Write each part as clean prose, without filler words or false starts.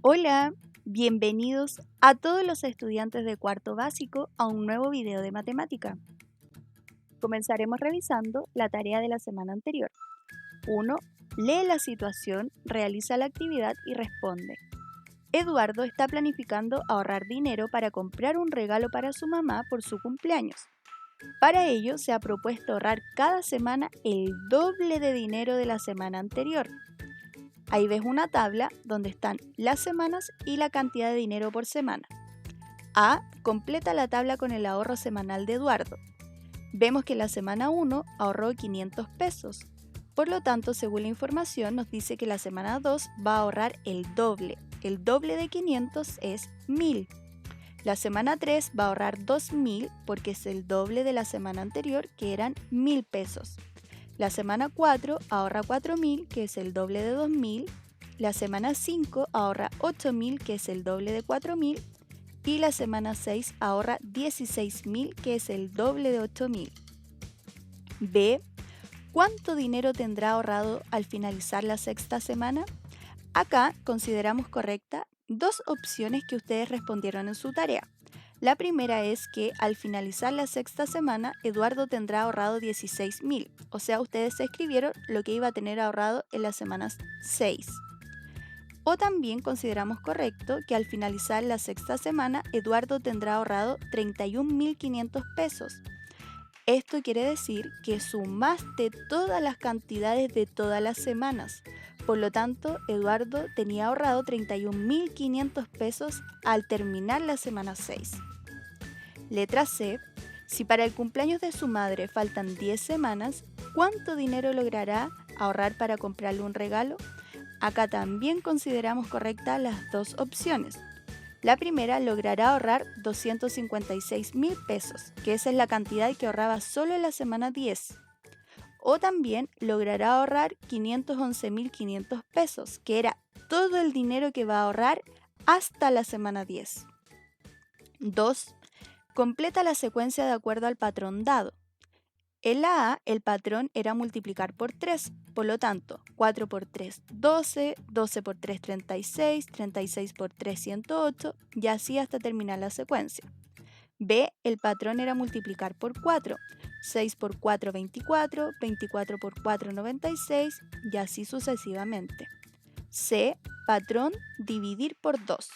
Hola, bienvenidos a todos los estudiantes de cuarto básico a un nuevo video de matemática. Comenzaremos revisando la tarea de la semana anterior. 1. Lee la situación, realiza la actividad y responde. Eduardo está planificando ahorrar dinero para comprar un regalo para su mamá por su cumpleaños. Para ello se ha propuesto ahorrar cada semana el doble de dinero de la semana anterior. Ahí ves una tabla donde están las semanas y la cantidad de dinero por semana. A. Completa la tabla con el ahorro semanal de Eduardo. Vemos que en la semana 1 ahorró 500 pesos. Por lo tanto, según la información, nos dice que la semana 2 va a ahorrar el doble. El doble de 500 es 1000. La semana 3 va a ahorrar 2000 porque es el doble de la semana anterior, que eran 1000 pesos. La semana 4 ahorra 4000, que es el doble de 2000. La semana 5 ahorra 8000, que es el doble de 4000. Y la semana 6 ahorra 16000, que es el doble de 8000. B. ¿Cuánto dinero tendrá ahorrado al finalizar la sexta semana? Acá consideramos correcta dos opciones que ustedes respondieron en su tarea. La primera es que al finalizar la sexta semana, Eduardo tendrá ahorrado 16000, o sea, ustedes escribieron lo que iba a tener ahorrado en las semanas 6. O también consideramos correcto que al finalizar la sexta semana, Eduardo tendrá ahorrado 31.500 pesos. Esto quiere decir que sumaste todas las cantidades de todas las semanas. Por lo tanto, Eduardo tenía ahorrado 31.500 pesos al terminar la semana 6. Letra C. Si para el cumpleaños de su madre faltan 10 semanas, ¿cuánto dinero logrará ahorrar para comprarle un regalo? Acá también consideramos correctas las dos opciones. La primera logrará ahorrar 256.000 pesos, que esa es la cantidad que ahorraba solo en la semana 10. O también logrará ahorrar 511.500 pesos, que era todo el dinero que va a ahorrar hasta la semana 10. 2. Completa la secuencia de acuerdo al patrón dado. En la A, el patrón era multiplicar por 3, por lo tanto, 4 por 3, 12, 12 por 3, 36, 36 por 3, 108, y así hasta terminar la secuencia. B, el patrón era multiplicar por 4, 6 por 4, 24, 24 por 4, 96, y así sucesivamente. C, patrón dividir por 2.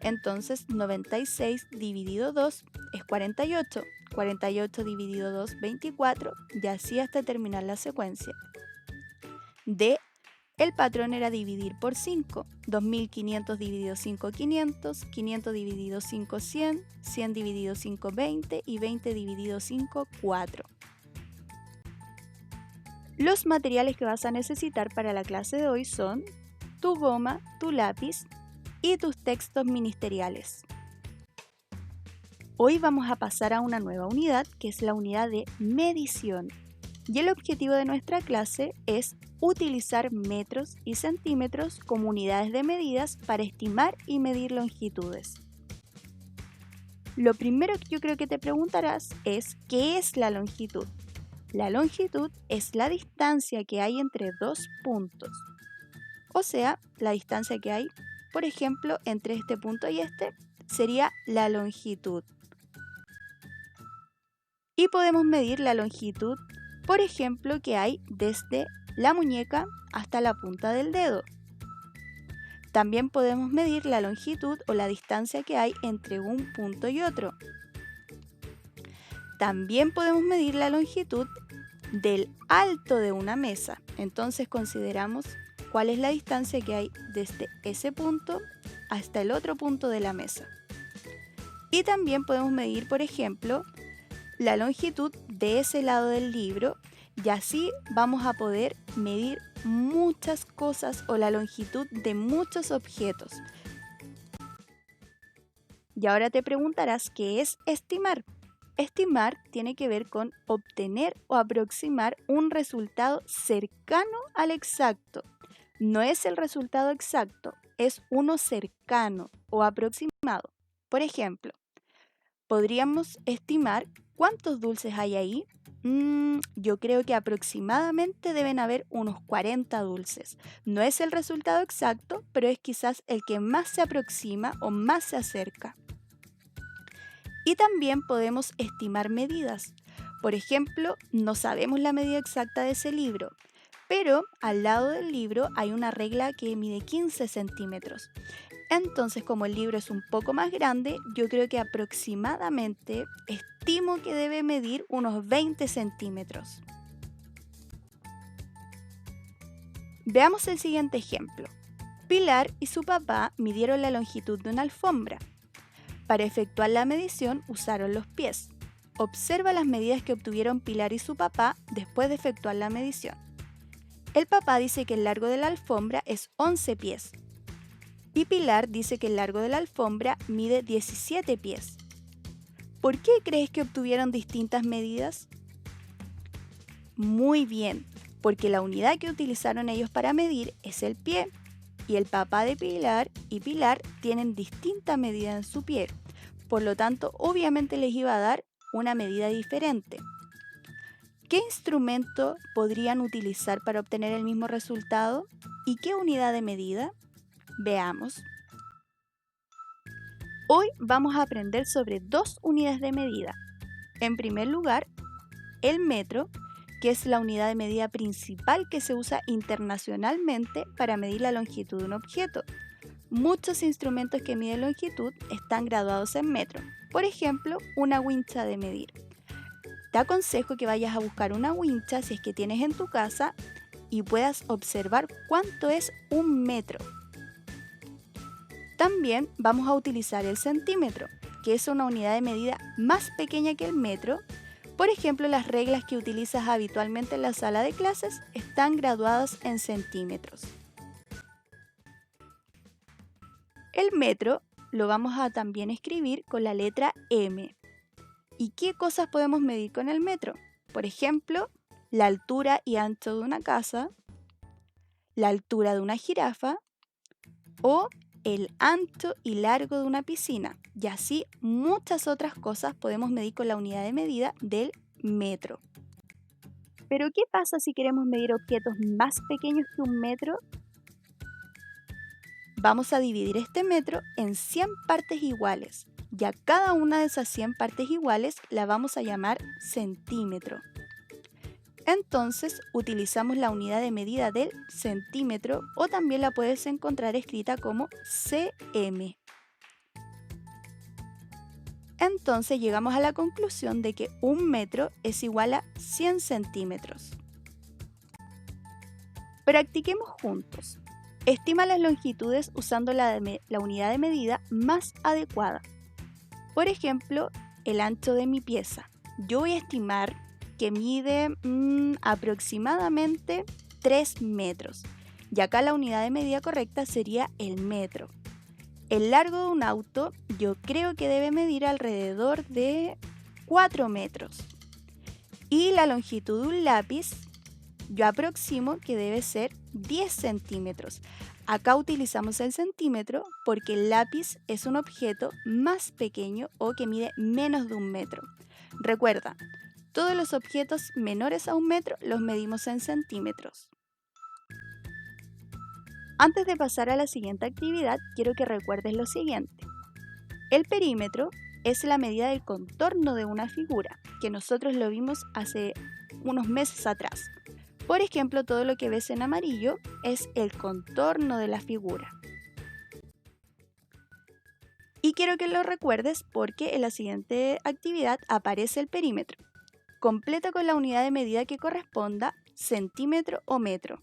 Entonces 96 dividido 2 es 48, 48 dividido 2, 24, y así hasta terminar la secuencia. D, el patrón era dividir por 5, 2500 dividido 5, 500, 500 dividido 5, 100, 100 dividido 5, 20 y 20 dividido 5, 4. Los materiales que vas a necesitar para la clase de hoy son tu goma, tu lápiz y tus textos ministeriales. Hoy vamos a pasar a una nueva unidad que es la unidad de medición. Y el objetivo de nuestra clase es utilizar metros y centímetros como unidades de medidas para estimar y medir longitudes. Lo primero que yo creo que te preguntarás es ¿qué es la longitud? La longitud es la distancia que hay entre dos puntos. O sea, la distancia que hay, por ejemplo, entre este punto y este sería la longitud. Y podemos medir la longitud, por ejemplo, que hay desde la muñeca hasta la punta del dedo. También podemos medir la longitud o la distancia que hay entre un punto y otro. También podemos medir la longitud del alto de una mesa. Entonces consideramos cuál es la distancia que hay desde ese punto hasta el otro punto de la mesa. Y también podemos medir, por ejemplo, la longitud de ese lado del libro y así vamos a poder medir muchas cosas o la longitud de muchos objetos. Y ahora te preguntarás qué es estimar. Estimar tiene que ver con obtener o aproximar un resultado cercano al exacto. No es el resultado exacto, es uno cercano o aproximado. Por ejemplo, podríamos estimar cuántos dulces hay ahí. Yo creo que aproximadamente deben haber unos 40 dulces. No es el resultado exacto, pero es quizás el que más se aproxima o más se acerca. Y también podemos estimar medidas. Por ejemplo, no sabemos la medida exacta de ese libro, pero al lado del libro hay una regla que mide 15 centímetros. Entonces, como el libro es un poco más grande, yo creo que aproximadamente estimo que debe medir unos 20 centímetros. Veamos el siguiente ejemplo. Pilar y su papá midieron la longitud de una alfombra. Para efectuar la medición usaron los pies. Observa las medidas que obtuvieron Pilar y su papá después de efectuar la medición. El papá dice que el largo de la alfombra es 11 pies. Y Pilar dice que el largo de la alfombra mide 17 pies. ¿Por qué crees que obtuvieron distintas medidas? Muy bien, porque la unidad que utilizaron ellos para medir es el pie, y el papá de Pilar y Pilar tienen distinta medida en su pie. Por lo tanto, obviamente les iba a dar una medida diferente. ¿Qué instrumento podrían utilizar para obtener el mismo resultado? ¿Y qué unidad de medida? Veamos. Hoy vamos a aprender sobre dos unidades de medida. En primer lugar, el metro, que es la unidad de medida principal que se usa internacionalmente para medir la longitud de un objeto. Muchos instrumentos que miden longitud están graduados en metro. Por ejemplo, una wincha de medir. Te aconsejo que vayas a buscar una wincha si es que tienes en tu casa y puedas observar cuánto es un metro. También vamos a utilizar el centímetro, que es una unidad de medida más pequeña que el metro. Por ejemplo, las reglas que utilizas habitualmente en la sala de clases están graduadas en centímetros. El metro lo vamos a también escribir con la letra M. ¿Y qué cosas podemos medir con el metro? Por ejemplo, la altura y ancho de una casa, la altura de una jirafa o el ancho y largo de una piscina. Y así muchas otras cosas podemos medir con la unidad de medida del metro. Pero ¿qué pasa si queremos medir objetos más pequeños que un metro? Vamos a dividir este metro en 100 partes iguales. Y a cada una de esas 100 partes iguales la vamos a llamar centímetro. Entonces utilizamos la unidad de medida del centímetro o también la puedes encontrar escrita como cm. Entonces llegamos a la conclusión de que un metro es igual a 100 centímetros. Practiquemos juntos. Estima las longitudes usando la unidad de medida más adecuada. Por ejemplo, el ancho de mi pieza. Yo voy a estimar que mide aproximadamente 3 metros. Y acá la unidad de medida correcta sería el metro. El largo de un auto yo creo que debe medir alrededor de 4 metros. Y la longitud de un lápiz yo aproximo que debe ser 10 centímetros. Acá utilizamos el centímetro porque el lápiz es un objeto más pequeño o que mide menos de un metro. Recuerda, todos los objetos menores a un metro los medimos en centímetros. Antes de pasar a la siguiente actividad, quiero que recuerdes lo siguiente. El perímetro es la medida del contorno de una figura, que nosotros lo vimos hace unos meses atrás. Por ejemplo, todo lo que ves en amarillo es el contorno de la figura. Y quiero que lo recuerdes porque en la siguiente actividad aparece el perímetro. Completa con la unidad de medida que corresponda, centímetro o metro.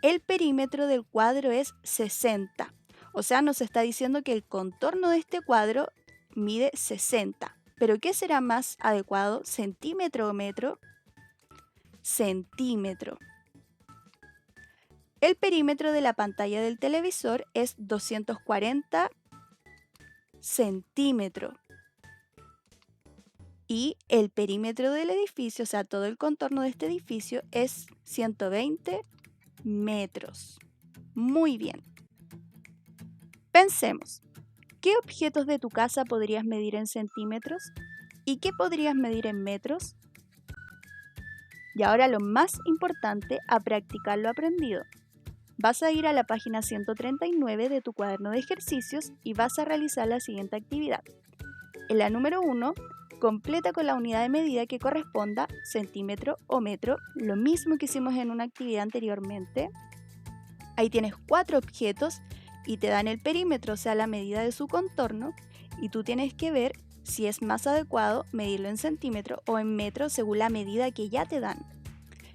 El perímetro del cuadro es 60. O sea, nos está diciendo que el contorno de este cuadro mide 60. ¿Pero qué será más adecuado, centímetro o metro? Centímetro. El perímetro de la pantalla del televisor es 240 centímetros. Y el perímetro del edificio, o sea, todo el contorno de este edificio es 120 metros. Muy bien. Pensemos, ¿qué objetos de tu casa podrías medir en centímetros? ¿Y qué podrías medir en metros? Y ahora lo más importante, a practicar lo aprendido. Vas a ir a la página 139 de tu cuaderno de ejercicios y vas a realizar la siguiente actividad. En la número 1, completa con la unidad de medida que corresponda, centímetro o metro, lo mismo que hicimos en una actividad anteriormente. Ahí tienes 4 objetos y te dan el perímetro, o sea, la medida de su contorno, y tú tienes que ver si es más adecuado medirlo en centímetro o en metro según la medida que ya te dan.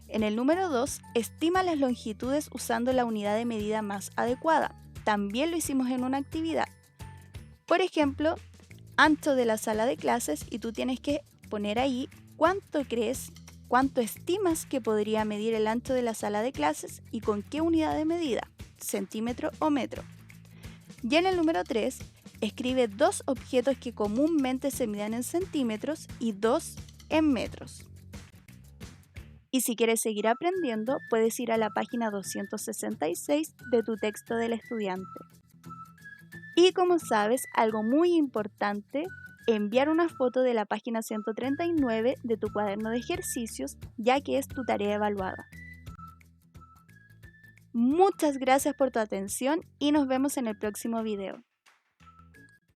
En el número 2, estima las longitudes usando la unidad de medida más adecuada. También lo hicimos en una actividad. Por ejemplo, ancho de la sala de clases, y tú tienes que poner ahí cuánto estimas que podría medir el ancho de la sala de clases y con qué unidad de medida, centímetro o metro. Y en el número 3, escribe 2 objetos que comúnmente se miden en centímetros y 2 en metros. Y si quieres seguir aprendiendo, puedes ir a la página 266 de tu texto del estudiante. Y como sabes, algo muy importante, enviar una foto de la página 139 de tu cuaderno de ejercicios, ya que es tu tarea evaluada. Muchas gracias por tu atención y nos vemos en el próximo video.